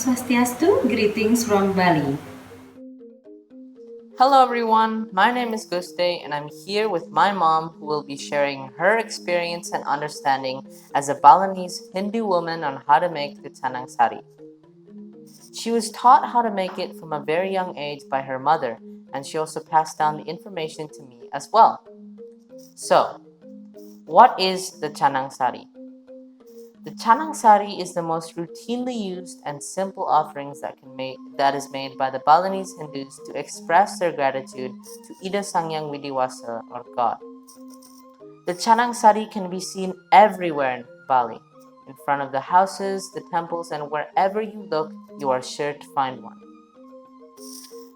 Swastiastu, greetings from Bali. Hello everyone, my name is Gusde and I'm here with my mom who will be sharing her experience and understanding as a Balinese Hindu woman on how to make the Canang Sari. She was taught how to make it from a very young age by her mother, and she also passed down the information to me as well. So, what is the Canang Sari? The Canang Sari is the most routinely used and simple offerings that is made by the Balinese Hindus to express their gratitude to Ida Sangyang Widiwasa or God. The Canang Sari can be seen everywhere in Bali, in front of the houses, the temples, and wherever you look, you are sure to find one.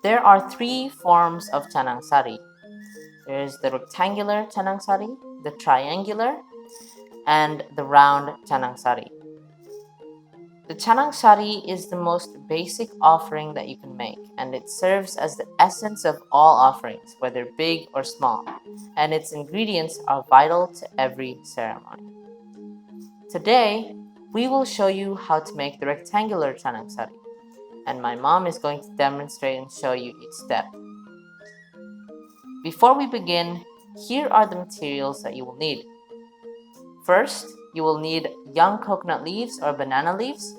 There are three forms of Canang Sari. There is the rectangular Canang Sari, the triangular, and the round Canang Sari. The Canang Sari is the most basic offering that you can make, and it serves as the essence of all offerings, whether big or small, and its ingredients are vital to every ceremony. Today, we will show you how to make the rectangular Canang Sari, and my mom is going to demonstrate and show you each step. Before we begin, here are the materials that you will need. First, you will need young coconut leaves or banana leaves.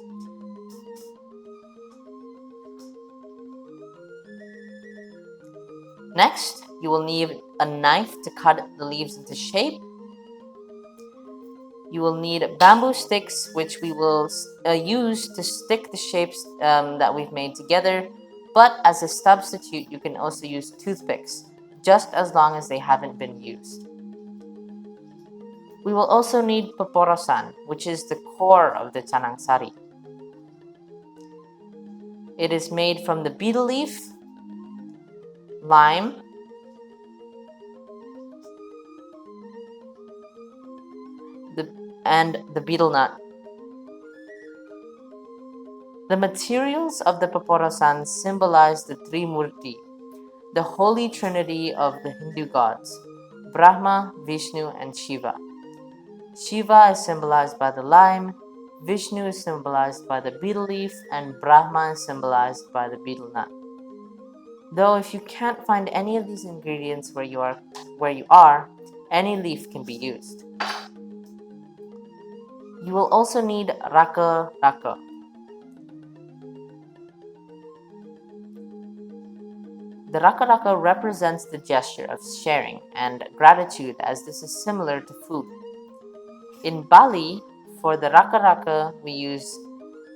Next, you will need a knife to cut the leaves into shape. You will need bamboo sticks, which we will use to stick the shapes that we've made together. But as a substitute, you can also use toothpicks, just as long as they haven't been used. We will also need paporosan, which is the core of the Canang Sari. It is made from the betel leaf, lime, and the betel nut. The materials of the paporosan symbolize the Trimurti, the holy trinity of the Hindu gods, Brahma, Vishnu, and Shiva. Shiva is symbolized by the lime, Vishnu is symbolized by the betel leaf, and Brahma is symbolized by the betel nut. Though if you can't find any of these ingredients where you are, any leaf can be used. You will also need raka raka. The raka raka represents the gesture of sharing and gratitude, as this is similar to food. In Bali, for the raka raka, we use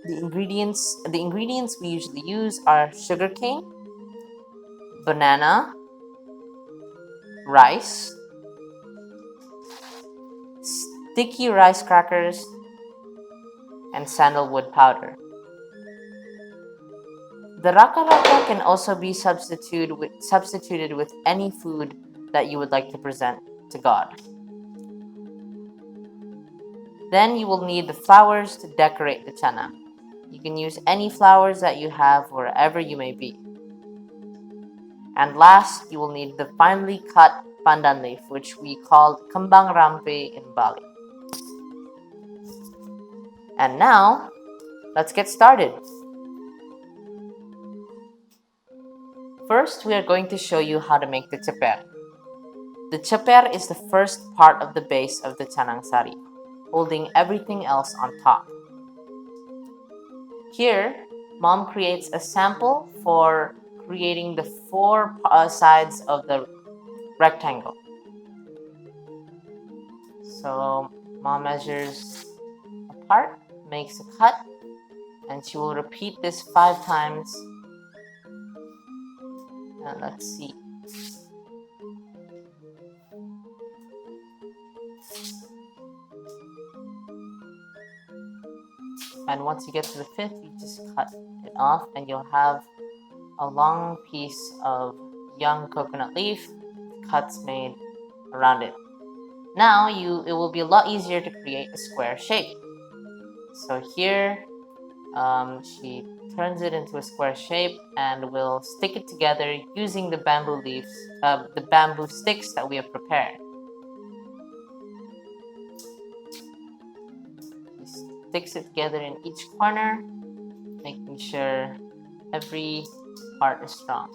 the ingredients we usually use are sugarcane, banana, rice, sticky rice crackers, and sandalwood powder. The raka raka can also be substituted with any food that you would like to present to God. Then you will need the flowers to decorate the chana. You can use any flowers that you have wherever you may be. And last, you will need the finely cut pandan leaf, which we call kembang rampe in Bali. And now, let's get started. First, we are going to show you how to make the chaper. The chaper is the first part of the base of the Canang Sari, holding everything else on top. Here, Mom creates a sample for creating the four sides of the rectangle. So, Mom measures a part, makes a cut, and she will repeat this 5 times. And let's see. And once you get to the 5th, you just cut it off and you'll have a long piece of young coconut leaf, cuts made around it. Now it will be a lot easier to create a square shape. So here she turns it into a square shape and we'll stick it together using the bamboo leaves, the bamboo sticks that we have prepared. She sticks it together in each corner making sure every part is strong.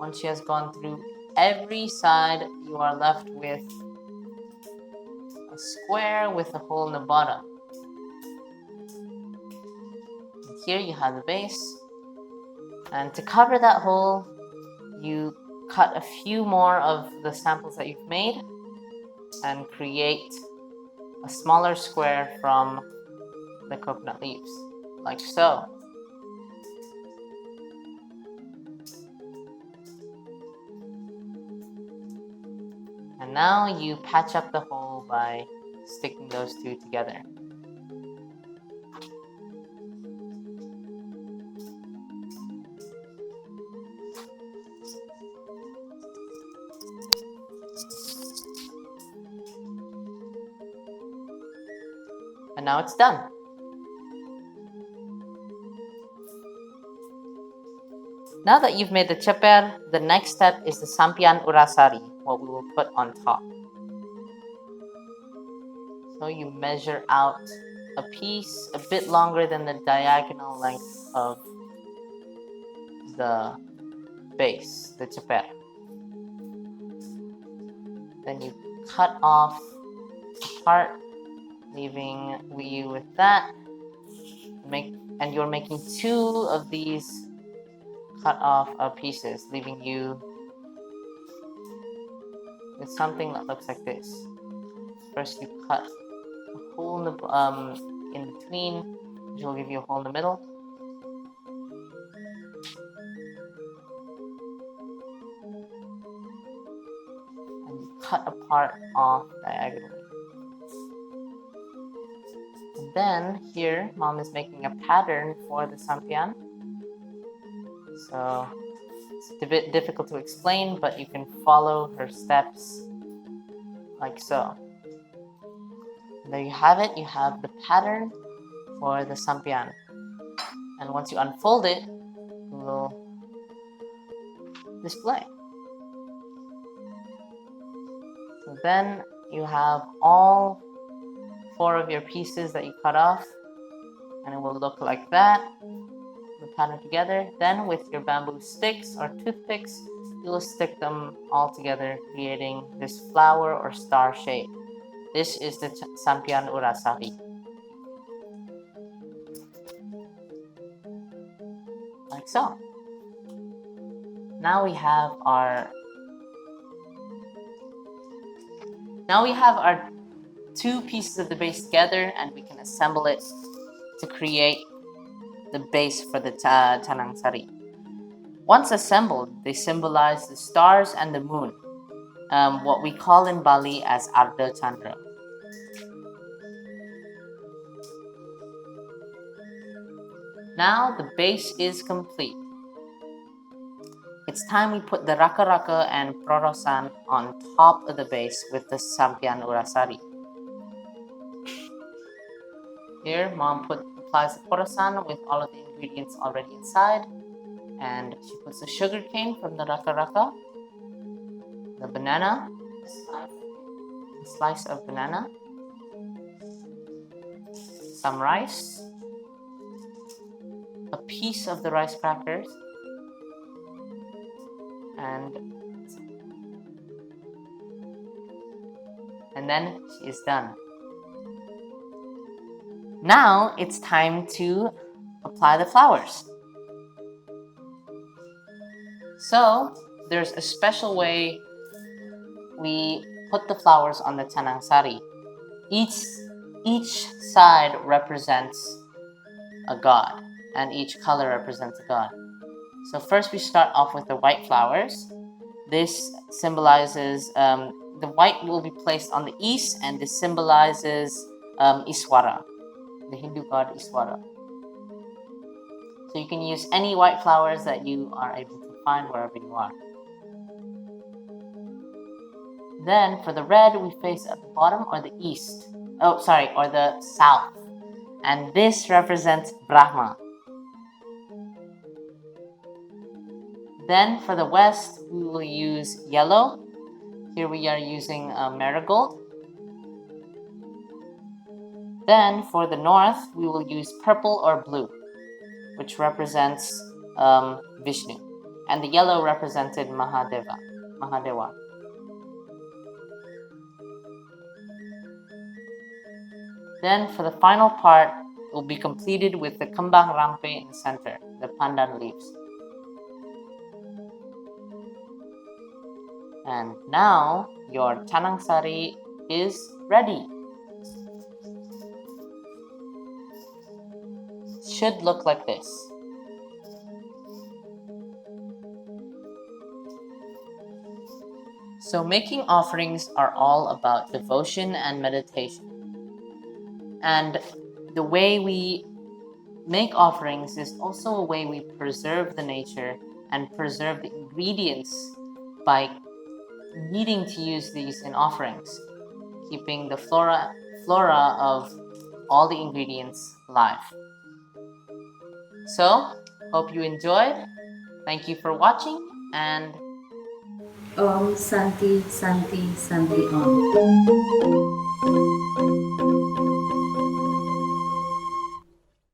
Once she has gone through every side, you are left with a square with a hole in the bottom. And here you have the base. And to cover that hole, you cut a few more of the samples that you've made and create a smaller square from the coconut leaves, like so. And now you patch up the hole by sticking those two together. And now it's done. Now that you've made the chapter, the next step is the sampian urasari, what we will put on top. So you measure out a piece a bit longer than the diagonal length of the base, the chapter. Then you cut off a part, leaving you with that. And you're making two of these cut off pieces, leaving you with something that looks like this. First, you cut a hole in between, which will give you a hole in the middle. And you cut a part off diagonally. And then here, Mom is making a pattern for the sampian. So it's a bit difficult to explain, but you can follow her steps like so. And there you have it. You have the pattern for the sampian. And once you unfold it, it will display. So then you have all 4 of your pieces that you cut off, and it will look like that. The pattern together. Then with your bamboo sticks or toothpicks, you will stick them all together, creating this flower or star shape. This is the sampian urasari. Like so. Now we have our 2 pieces of the base together, and we can assemble it to create the base for the Canang Sari. Once assembled, they symbolize the stars and the moon, what we call in Bali as Arda Chandra. Now the base is complete. It's time we put the raka-raka and prorosan on top of the base with the sampian urasari. Here, Mom applies the prorosan with all of the ingredients already inside, and she puts the sugar cane from the raka-raka, the banana, a slice of banana, some rice, a piece of the rice crackers, and then she is done. Now it's time to apply the flowers. So there's a special way we put the flowers on the Canang Sari. Each side represents a god, and each color represents a god. So first we start off with the white flowers. This symbolizes, the white will be placed on the east, and this symbolizes Iswara, the Hindu god Iswara. So you can use any white flowers that you are able to find wherever you are. Then for the red, we face at the bottom or the east. Or the south. And this represents Brahma. Then for the west, we will use yellow. Here we are using marigold. Then for the north, we will use purple or blue, which represents Vishnu. And the yellow represented Mahadewa. Then for the final part, it will be completed with the kembang rampe in the center, the pandan leaves. And now your Canang Sari is ready. It should look like this. So making offerings are all about devotion and meditation. And the way we make offerings is also a way we preserve the nature and preserve the ingredients by needing to use these in offerings, keeping the flora of all the ingredients alive. So, hope you enjoyed. Thank you for watching, and Om Santi Santi Santi Om.